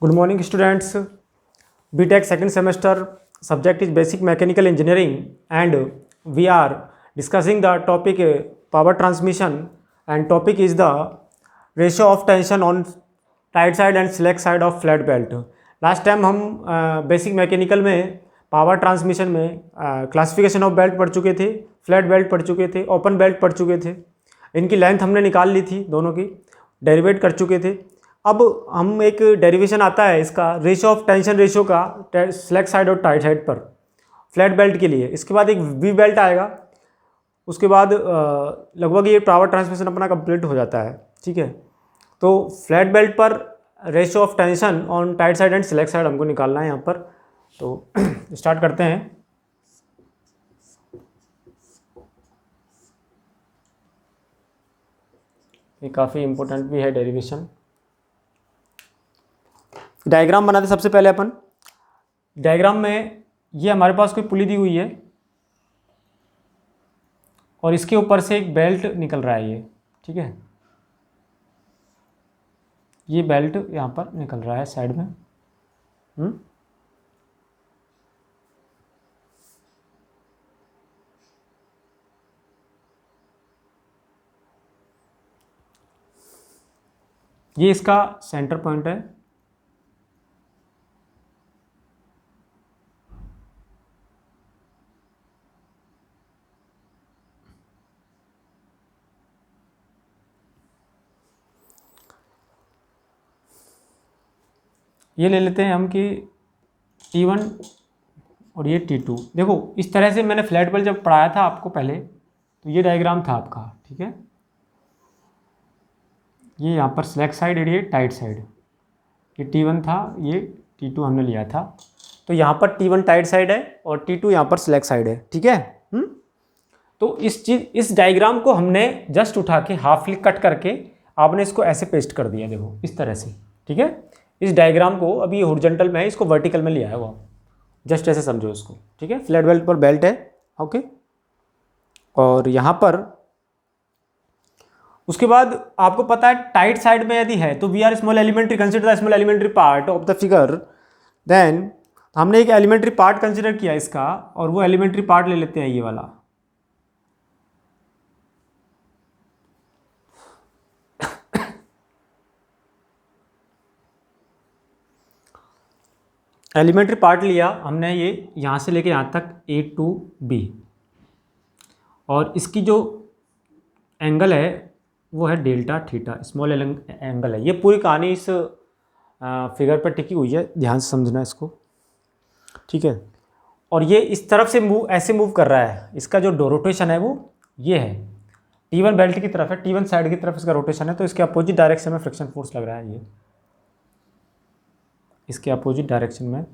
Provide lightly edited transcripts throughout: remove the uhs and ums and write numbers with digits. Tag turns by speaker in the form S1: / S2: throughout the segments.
S1: Good morning, students. BTech second semester subject is Basic Mechanical Engineering, and we are discussing the topic power transmission, and topic is the ratio of tension on tight side and slack side of flat belt. Last time हम basic mechanical में power transmission में classification of belt पढ़ चुके थे, flat belt पढ़ चुके थे, open belt पढ़ चुके थे। इनकी लेंथ हमने निकाल ली थी, दोनों की डेरिवेट कर चुके थे। अब हम एक डेरिवेशन आता है इसका रेशियो ऑफ टेंशन रेशियो का स्लैक साइड और टाइट साइड पर फ्लैट बेल्ट के लिए। इसके बाद एक वी बेल्ट आएगा, उसके बाद लगभग ये पावर ट्रांसमिशन अपना कंप्लीट हो जाता है। ठीक है, तो फ्लैट बेल्ट पर ratio of tension on tight side and slack side हमको निकालना है यहाँ पर। तो स्टार्ट करते हैं। ये काफ़ी इम्पोर्टेंट भी है डेरिवेशन। डायग्राम बनाते सबसे पहले अपन। डायग्राम में ये हमारे पास कोई पुली दी हुई है और इसके ऊपर से एक बेल्ट निकल रहा है ये। ठीक है, ये बेल्ट यहाँ पर निकल रहा है साइड में। ये इसका सेंटर पॉइंट है। ये ले लेते हैं हम कि T1 और ये T2। देखो इस तरह से मैंने फ्लैट बेल्ट जब पढ़ाया था आपको पहले, तो ये डायग्राम था आपका। ठीक है, ये यहाँ पर स्लैक साइड और ये टाइट साइड, ये T1 था, ये T2 हमने लिया था। तो यहाँ पर T1 टाइट साइड है और T2 यहाँ पर स्लैक साइड है। ठीक है, तो इस डायग्राम को हमने जस्ट उठा के हाफली कट करके आपने इसको ऐसे पेस्ट कर दिया, देखो इस तरह से। ठीक है, इस डायग्राम को अभी हॉरिजॉन्टल में है, इसको वर्टिकल में लिया है वो, जस्ट ऐसे समझो इसको। ठीक है, फ्लैट बेल्ट पर बेल्ट है। ओके, और यहाँ पर उसके बाद आपको पता है टाइट साइड में यदि है तो we are small elementary consider the small elementary part of the figure. Then हमने एक एलिमेंट्री पार्ट कंसिडर किया इसका, और वो एलिमेंट्री पार्ट ले लेते हैं ये वाला। एलिमेंट्री पार्ट लिया हमने, ये यहाँ से लेके यहाँ तक A to B, और इसकी जो एंगल है वो है डेल्टा थीटा, स्मॉल एंगल है। ये पूरी कहानी इस फिगर पर टिकी हुई है, ध्यान से समझना इसको। ठीक है, और ये इस तरफ से ऐसे मूव कर रहा है। इसका जो रोटेशन है वो ये है, T1 बेल्ट की तरफ है, T1 साइड की तरफ इसका रोटेशन है। तो इसके अपोजिट डायरेक्शन में फ्रिक्शन फोर्स लग रहा है, ये इसके अपोजिट डायरेक्शन में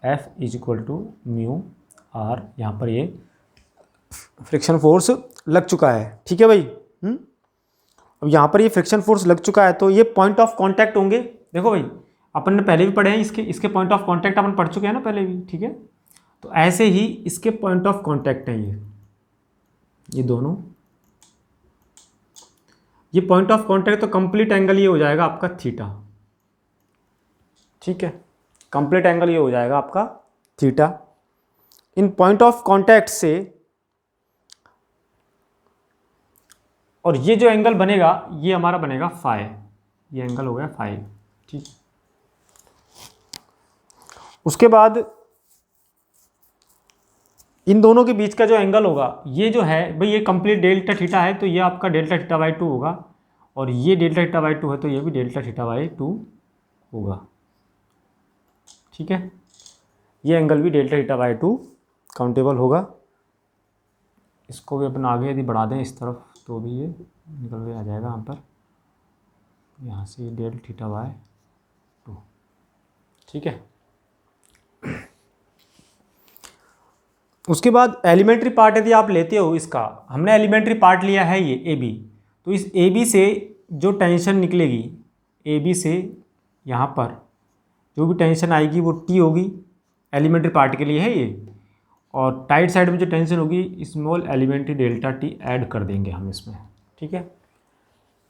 S1: F = μr, यहाँ पर ये फ्रिक्शन फोर्स लग चुका है। ठीक है भाई। अब यहाँ पर ये फ्रिक्शन फोर्स लग चुका है, तो ये पॉइंट ऑफ कांटेक्ट होंगे। देखो भाई, अपन ने पहले भी पढ़े हैं, इसके पॉइंट ऑफ कांटेक्ट अपन पढ़ चुके हैं ना पहले भी। ठीक है, तो ऐसे ही इसके पॉइंट ऑफ कांटेक्ट हैं ये दोनों। ये पॉइंट ऑफ कांटेक्ट, तो कंप्लीट एंगल ये हो जाएगा आपका थीटा। ठीक है, कंप्लीट एंगल ये हो जाएगा आपका theta. In point of contact से, और ये जो एंगल बनेगा ये हमारा बनेगा फाई, ये एंगल हो गया फाई। ठीक, उसके बाद इन दोनों के बीच का जो एंगल होगा, ये जो है भाई, ये कंप्लीट डेल्टा थीटा है, तो ये आपका डेल्टा थीटा बाई 2 होगा, और ये डेल्टा थीटा बाई 2 है, तो ये भी डेल्टा थीटा बाई 2 होगा। ठीक है, ये एंगल भी डेल्टा थीटा बाई 2 काउंटेबल होगा। इसको भी अपन आगे यदि बढ़ा दें इस तरफ, तो भी ये निकल के आ जाएगा यहाँ से डेल्टा थीटा बाई 2। ठीक है, उसके बाद एलिमेंट्री पार्ट यदि आप लेते हो इसका, हमने एलिमेंट्री पार्ट लिया है ये AB, तो इस AB से जो टेंशन निकलेगी, AB से यहाँ पर जो भी टेंशन आएगी वो T होगी, एलिमेंट्री पार्ट के लिए है ये। और टाइट साइड में जो टेंशन होगी, small elementary delta T add कर देंगे हम इसमें। ठीक है,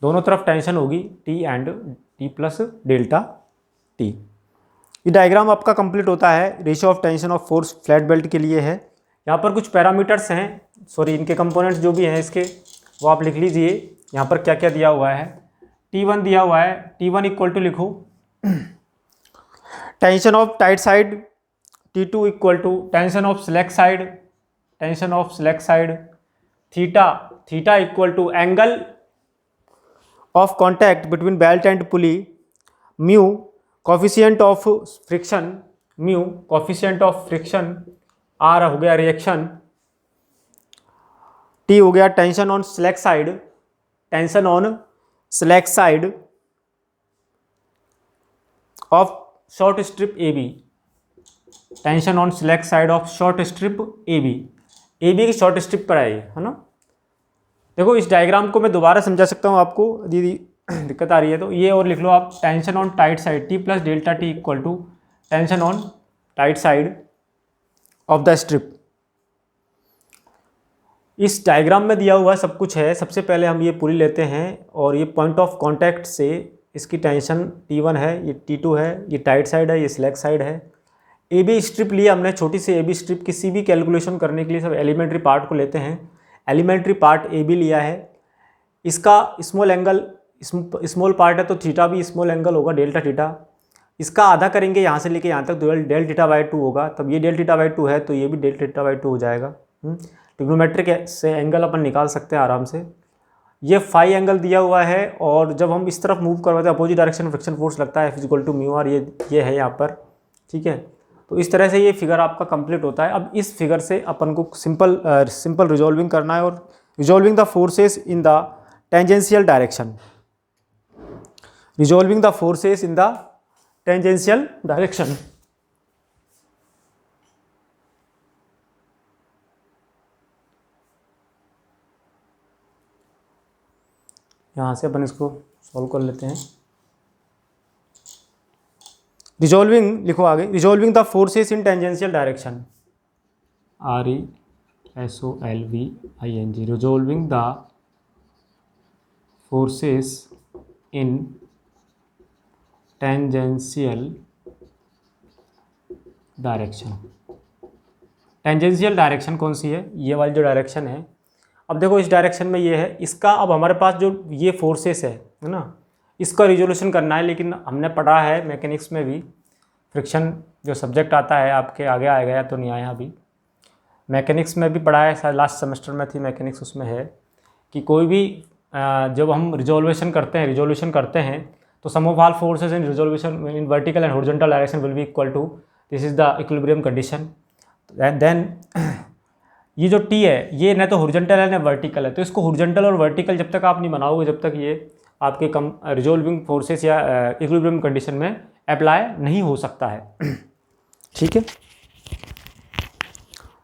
S1: दोनों तरफ टेंशन होगी T and T plus delta T। ये डायग्राम आपका कंप्लीट होता है ratio of tension of force flat belt के लिए है। यहाँ पर कुछ पैरामीटर्स हैं, सॉरी इनके कंपोनेंट्स जो भी हैं इसके वो आप लिख लीजिए। यहाँ पर क्या क्या दिया हुआ है, T1 दिया हुआ है, T1 इक्वल टू लिखो tension of tight side, T2 equal to tension of select side, tension of select side, theta equal to angle of contact between belt and pulley, mu coefficient of friction, mu coefficient of friction, R हो गया reaction, T हो गया tension on select side, tension on select side of short strip A B, tension on select side of short strip A B, A B की short strip पर है ना। देखो इस डायग्राम को मैं दोबारा समझा सकता हूँ आपको यदि दिक्कत आ रही है तो, ये और लिख लो आप tension on tight side T plus delta T equal to tension on tight side of the strip. इस डायग्राम में दिया हुआ सब कुछ है। सबसे पहले हम ये पुली लेते हैं और ये पॉइंट ऑफ कांटेक्ट से इसकी टेंशन T1 है, ये T2 है, ये टाइट साइड है, ये सिलेक्ट साइड है। ए बी स्ट्रिप लिया हमने, छोटी सी ए बी स्ट्रिप, किसी भी कैलकुलेशन करने के लिए सब एलिमेंट्री पार्ट को लेते हैं। एलिमेंट्री पार्ट ए बी लिया है, इसका स्मॉल एंगल स्मॉल पार्ट है तो थीटा भी स्मॉल एंगल होगा डेल्टा थीटा। इसका आधा करेंगे यहाँ से लेके यहाँ तक तो डेल थीटा बाई 2 होगा, तब ये डेल थीटा बाई 2 है तो ये भी डेल थीटा बाई 2 हो जाएगा। ट्रिग्नोमेट्रिक से एंगल अपन निकाल सकते हैं आराम से। ये फाई एंगल दिया हुआ है और जब हम इस तरफ मूव करवाते हैं अपोजिट डायरेक्शन में फ्रिक्शन फोर्स लगता है F = म्यू आर, ये है यहाँ पर, ठीक है। तो इस तरह से ये फिगर आपका कंप्लीट होता है। अब इस फिगर से अपन को सिंपल रिजॉल्विंग करना है और resolving the forces in the tangential direction, resolving the forces in the tangential direction. यहाँ से अपन इसको सॉल्व कर लेते हैं। रिजॉल्विंग लिखो आगे, resolving the forces in tangential direction, RESOLVING, resolving the forces in tangential direction. Tangential direction कौन सी है, ये वाली जो डायरेक्शन है। अब देखो इस डायरेक्शन में ये है, इसका अब हमारे पास जो ये फोर्सेस है ना, इसका रिजोल्यूशन करना है। लेकिन हमने पढ़ा है मैकेनिक्स में भी, फ्रिक्शन जो सब्जेक्ट आता है आपके आगे आएगा या तो नहीं आया अभी, मैकेनिक्स में भी पढ़ा है, शायद लास्ट सेमेस्टर में थी मैकेनिक्स, उसमें है कि कोई भी जब हम रिजोल्यूशन करते हैं तो sum of all forces in resolution in vertical and horizontal direction will be equal to, this is the equilibrium condition. Then ये जो टी है ये न तो हॉरिजॉन्टल है न वर्टिकल है, तो इसको हॉरिजॉन्टल और वर्टिकल जब तक आप नहीं बनाओगे, जब तक ये आपके रिजोल्विंग फोर्सेस या इक्विलिब्रियम कंडीशन में अप्लाई नहीं हो सकता है, ठीक है।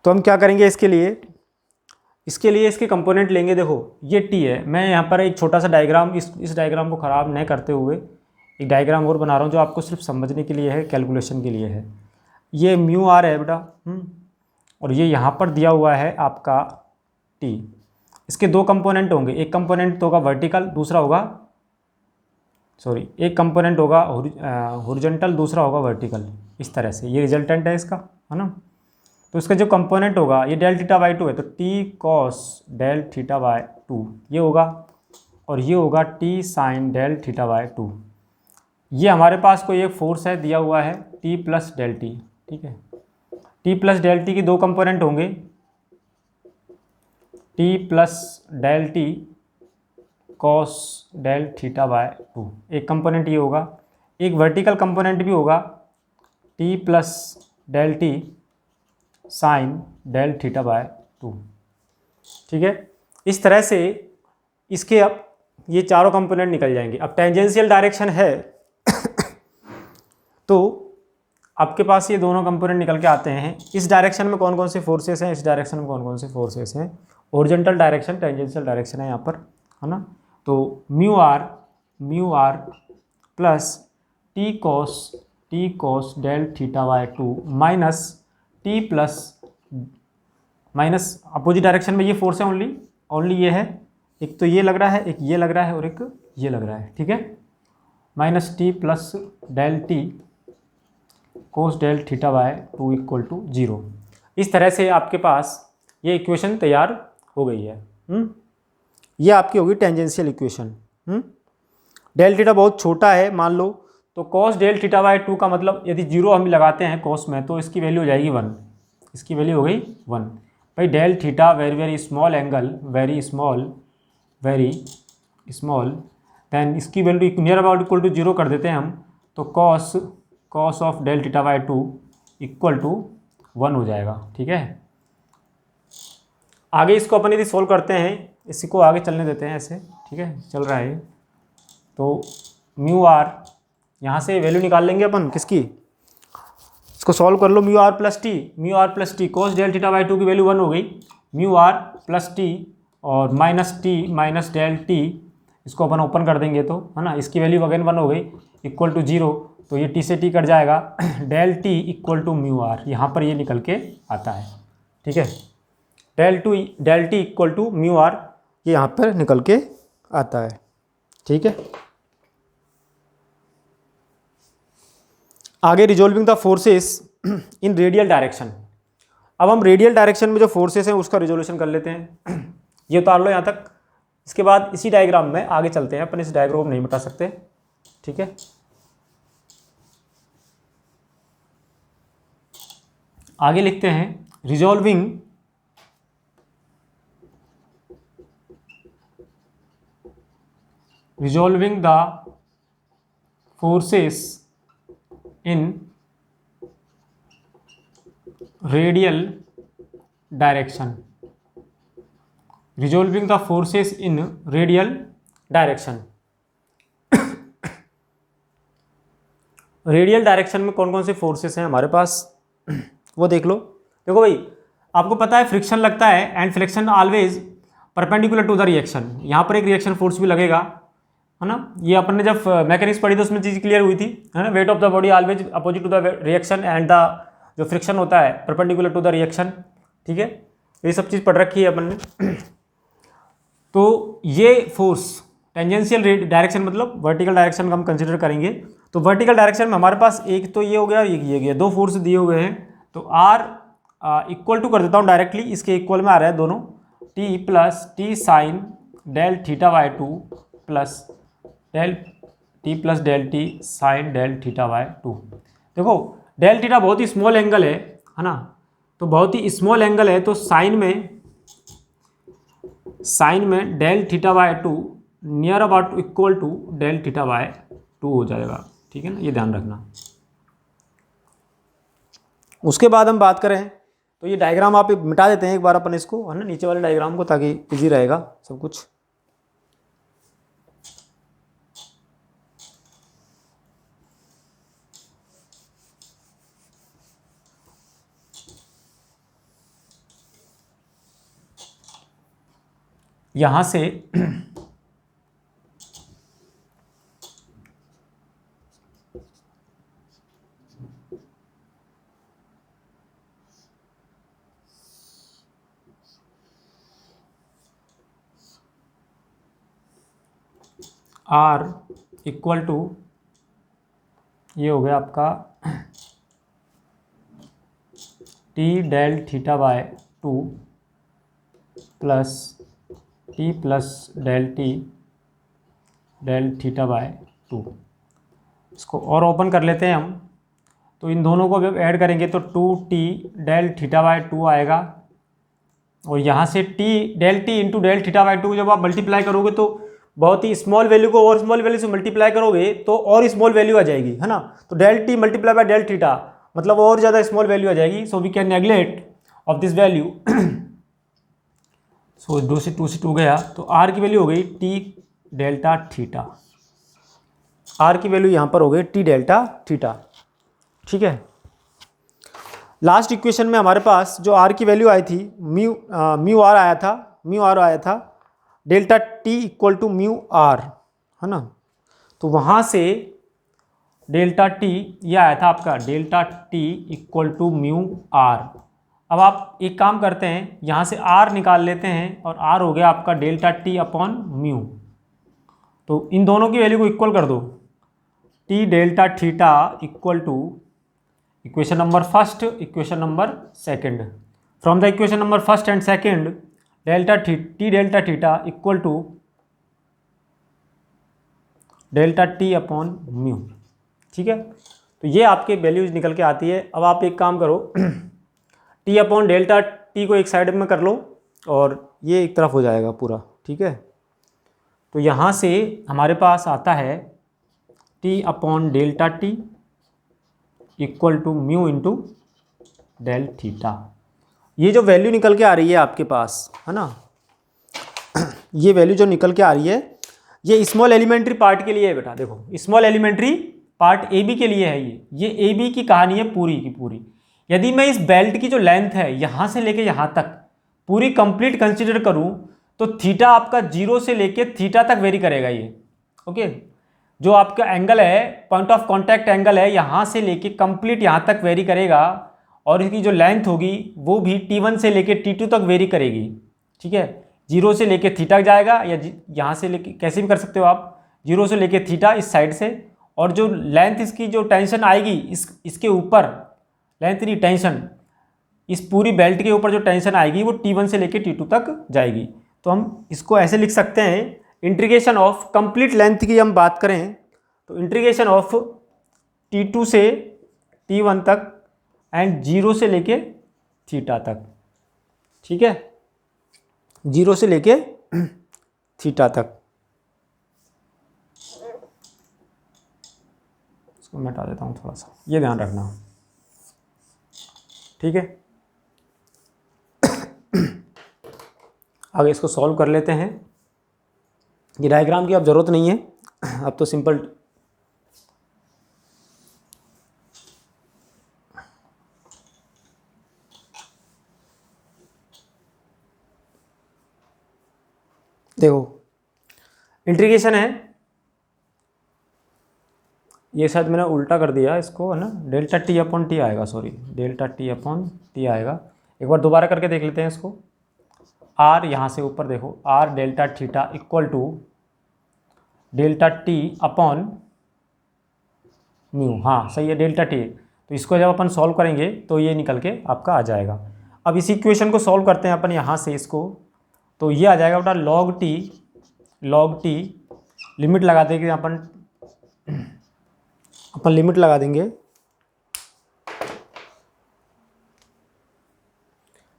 S1: तो हम क्या करेंगे इसके लिए इसके कंपोनेंट लेंगे। देखो ये टी है, मैं यहाँ पर एक छोटा सा डायग्राम, इस डायग्राम को ख़राब नहीं करते हुए एक डायग्राम और बना रहा हूँ जो आपको सिर्फ समझने के लिए है, कैलकुलेशन के लिए है। ये म्यू आर है बेटा, और ये यहाँ पर दिया हुआ है आपका टी। इसके दो कंपोनेंट होंगे, एक कंपोनेंट तो होगा वर्टिकल, दूसरा होगा एक कंपोनेंट होगा हॉरिजॉन्टल, दूसरा होगा वर्टिकल। इस तरह से ये रिजल्टेंट है इसका, है ना। तो इसका जो कंपोनेंट होगा ये डेल थीटा बाई 2 है, तो T cos del theta by 2 ये होगा, और ये होगा T sine del theta by 2। ये हमारे पास कोई एक फोर्स है दिया हुआ है टी प्लस डेल टी, ठीक है। टी प्लस डेल टी की दो कंपोनेंट होंगे, T plus del T cos del theta by 2, एक कंपोनेंट ये होगा। एक वर्टिकल कंपोनेंट भी होगा T plus del T sine del theta by 2, ठीक है। इस तरह से इसके अब ये चारों कंपोनेंट निकल जाएंगे। अब टेंजेंशियल डायरेक्शन है तो आपके पास ये दोनों कंपोनेंट निकल के आते हैं। इस डायरेक्शन में कौन कौन से फोर्सेस हैं, इस डायरेक्शन में कौन कौन से फोर्सेस हैं। हॉरिजॉन्टल डायरेक्शन टेंजेंशियल डायरेक्शन है यहाँ पर, है ना। तो mu R plus T cos del theta by 2 minus T plus minus opposite direction में ये फोर्स है ओनली ये है, एक तो ये लग रहा है, एक ये लग रहा है और एक ये लग रहा है, ठीक है। Minus T plus del T cos del theta by 2 equal to 0। इस तरह से आपके पास ये इक्वेशन तैयार हो गई है। ये आपकी होगी टेंजेंशियल इक्वेशन। डेल थीटा बहुत छोटा है मान लो, तो कॉस डेल थीटा बाय 2 का मतलब यदि 0 हम लगाते हैं कॉस में तो इसकी वैल्यू हो जाएगी 1, इसकी वैल्यू हो गई 1। भाई del theta very very small angle, very small, then इसकी value near about equal to 0 कर देते हैं हम, तो cos of del theta by 2 equal to 1 हो जाएगा। ठीक है, आगे इसको अपन यदि सोल्व करते हैं, इसी को आगे चलने देते हैं ऐसे। ठीक है, चल रहा है तो म्यू आर, यहाँ से वैल्यू निकाल लेंगे अपन किसकी, इसको सॉल्व कर लो। Mu R plus T cos del theta by 2 की वैल्यू 1 हो गई, म्यू आर प्लस टी और माइनस डेल टी, इसको अपन ओपन कर देंगे तो है ना, इसकी वैल्यू अगेन 1 हो गई इक्वल टू 0, तो ये टी से टी कट जाएगा, del T equal to mu R, यहाँ पर ये निकल के आता है। ठीक है, del T equal to mu R ये यहाँ पर निकल के आता है। ठीक है, आगे resolving the forces in radial direction. अब हम रेडियल डायरेक्शन में जो फोर्सेस हैं उसका रिजोल्यूशन कर लेते हैं। ये उतार लो यहाँ तक, इसके बाद इसी डायग्राम में आगे चलते हैं, अपन इस डायग्राम को नहीं बता सकते। ठीक है, आगे लिखते हैं resolving the forces in radial direction, resolving the forces in radial direction। Radial direction में कौन कौन से फोर्सेस हैं हमारे पास वो देख लो। देखो भाई, आपको पता है फ्रिक्शन लगता है and friction always perpendicular to the reaction, यहाँ पर एक रिएक्शन फोर्स भी लगेगा, है ना। ये अपन ने जब मैकेनिक्स पढ़ी तो उसमें चीज़ क्लियर हुई थी, है ना। Weight of the body always opposite to the reaction and the जो फ्रिक्शन होता है परपेंडिकुलर टू द रिएक्शन। ठीक है, ये सब चीज़ पढ़ रखी है अपन ने। तो ये फोर्स टेंजेंशियल डायरेक्शन मतलब वर्टिकल डायरेक्शन का हम कंसिडर करेंगे। तो वर्टिकल डायरेक्शन में हमारे पास एक तो ये हो गया, एक ये गया, दो फोर्स दिए हुए हैं। तो आर इक्वल टू कर देता हूँ डायरेक्टली, इसके इक्वल में आ रहा है दोनों, T plus T sine del theta by 2 plus del T sine del theta by 2। देखो डेल थीटा बहुत ही स्मॉल एंगल है ना, तो बहुत ही स्मॉल एंगल है, तो साइन में del theta by 2 near about equal to del theta by 2 हो जाएगा। ठीक है ना, ये ध्यान रखना। उसके बाद हम बात करें तो ये डायग्राम आप मिटा देते हैं एक बार अपन इसको, है ना, नीचे वाले डायग्राम को, ताकि इजी रहेगा सब कुछ। यहाँ से R इक्वल टू ये हो गया आपका T del theta by 2 plus T plus del theta by 2। इसको और ओपन कर लेते हैं हम, तो इन दोनों को जब ऐड करेंगे तो 2t डेल थीटा बाय 2 आएगा, और यहाँ से del T into del theta by 2 जब आप मल्टीप्लाई करोगे तो बहुत ही स्मॉल वैल्यू को और स्मॉल वैल्यू से मल्टीप्लाई करोगे तो और स्मॉल वैल्यू आ जाएगी, है ना। तो del T multiply by del theta मतलब और ज़्यादा स्मॉल वैल्यू आ जाएगी। So we can neglect of this value. So 2 से 2 गया, तो आर की वैल्यू हो गई टी डेल्टा थीटा, आर की वैल्यू यहाँ पर हो गई टी डेल्टा थीटा। ठीक है, लास्ट इक्वेशन में हमारे पास जो आर की वैल्यू आई थी म्यू आर आया था delta T equal to mu R, है ना। तो वहाँ से डेल्टा टी ये आया था आपका delta T equal to mu R. अब आप एक काम करते हैं, यहाँ से आर निकाल लेते हैं, और आर हो गया आपका डेल्टा टी अपॉन म्यू। तो इन दोनों की वैल्यू को इक्वल कर दो, T delta theta equal to equation number first, equation number second. From the equation number first and second, delta T delta theta equal to delta T upon mu. ठीक है, तो ये आपके वैल्यूज निकल के आती है। अब आप एक काम करो, टी अपॉन डेल्टा टी को एक साइड में कर लो और ये एक तरफ हो जाएगा पूरा। ठीक है, तो यहाँ से हमारे पास आता है T upon delta T equal to mu into del theta. ये जो वैल्यू निकल के आ रही है आपके पास, है ना, ये वैल्यू जो निकल के आ रही है ये स्मॉल एलिमेंट्री पार्ट के लिए है बेटा। देखो, small elementary part A B के लिए है ये ए बी की कहानी है पूरी की पूरी। यदि मैं इस बेल्ट की जो लेंथ है यहाँ से लेके यहाँ तक पूरी कंप्लीट कंसीडर करूँ तो थीटा आपका 0 से लेके थीटा तक वेरी करेगा ये। ओके, जो आपका एंगल है, पॉइंट ऑफ कांटेक्ट एंगल है, यहाँ से लेके कंप्लीट यहाँ तक वेरी करेगा और इसकी जो लेंथ होगी वो भी T1 से लेके T2 तक वेरी करेगी। ठीक है, 0 से लेके थीटा जाएगा या यहाँ से लेके कैसे भी कर सकते हो आप, 0 से लेके थीटा इस साइड से, और जो लेंथ इसकी जो टेंशन आएगी इसके ऊपर, लेंथ नहीं टेंशन, इस पूरी बेल्ट के ऊपर जो टेंशन आएगी वो T1 से लेके T2 तक जाएगी। तो हम इसको ऐसे लिख सकते हैं, इंटीग्रेशन ऑफ कंप्लीट लेंथ की हम बात करें तो इंटीग्रेशन ऑफ T2 से T1 तक एंड 0 से लेके थीटा तक। ठीक है, 0 से लेके थीटा तक। इसको मैं हटा देता हूँ थोड़ा सा, ये ध्यान रखना। ठीक है, आगे इसको सॉल्व कर लेते हैं। ये डायग्राम की अब ज़रूरत नहीं है, अब तो सिंपल देखो इंटीग्रेशन है, ये शायद मैंने उल्टा कर दिया इसको, है ना, डेल्टा टी अपॉन टी आएगा, sorry delta T upon T आएगा। एक बार दोबारा करके देख लेते हैं इसको। आर यहाँ से ऊपर देखो, R delta theta equal to delta T upon mu. हाँ सही है, डेल्टा टी। तो इसको जब अपन सॉल्व करेंगे तो ये निकल के आपका आ जाएगा। अब इसी इक्वेशन को सॉल्व करते हैं अपन यहाँ से इसको, तो ये आ जाएगा बेटा लॉग टी लिमिट लगा देंगे अपन लिमिट लगा देंगे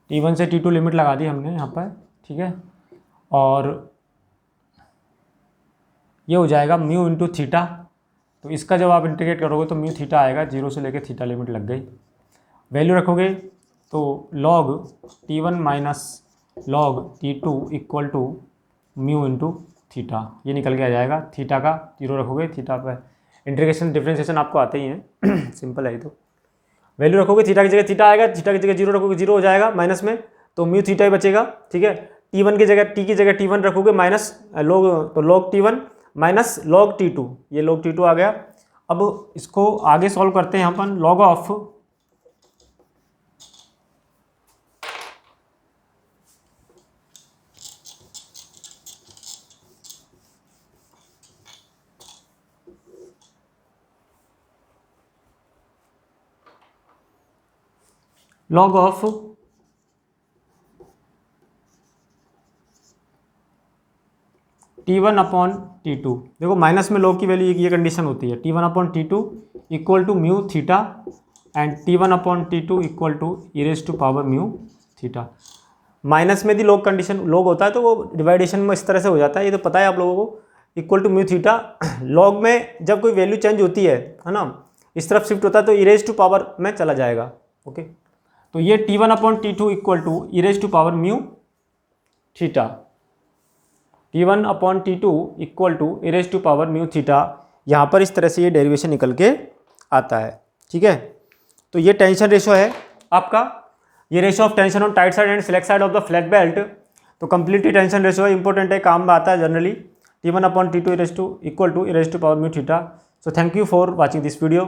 S1: T1 से T2 लिमिट लगा दी हमने यहाँ पर। ठीक है, और ये हो जाएगा म्यू इंटू थीटा। तो इसका जब आप इंटीग्रेट करोगे तो म्यू थीटा आएगा, 0 से लेके थीटा लिमिट लग गई। वैल्यू रखोगे तो log T1 minus log T2 equal to mu into theta, ये निकल के आ जाएगा। थीटा का 0 रखोगे, थीटा पर इंटीग्रेशन डिफरेंशिएशन आपको आते ही हैं, सिंपल है ये। तो वैल्यू रखोगे, थीटा की जगह थीटा आएगा, थीटा की जगह 0 रखोगे 0 हो जाएगा माइनस में, तो म्यू थीटा ही बचेगा। ठीक है, T1 की जगह टी की जगह T1 रखोगे माइनस लॉग, तो log T1 minus log T2, ये लॉग T2 आ गया। अब इसको आगे सॉल्व करते हैं अपन। Log of T1 upon T2। देखो माइनस में लॉग की वैल्यू ये कंडीशन होती है, T1 upon T2 equal to mu theta and T1 upon T2 equal to e raise to power mu theta. Minus में भी लॉग कंडीशन लॉग होता है तो वो डिवाइडेशन में इस तरह से हो जाता है, ये तो पता है आप लोगों को। Equal to mu theta, log में जब कोई वैल्यू चेंज होती है ना, इस तरफ शिफ्ट होता है तो ई रेज़ टू पावर में चला जाएगा। ओके, तो ये T1 upon T2 equal to e raise to power mu theta, T1 upon T2 equal to e raise to power mu theta. यहाँ पर इस तरह से ये डेरिवेशन निकल के आता है। ठीक है, तो ये टेंशन रेशो है आपका, ये ratio of tension on tight side and slack side of the flat belt. तो कंप्लीटली टेंशन रेशो है, इंपॉर्टेंट है, काम में आता है generally. T1 upon T2 equal to e raise to power mu theta. So thank you for watching this video.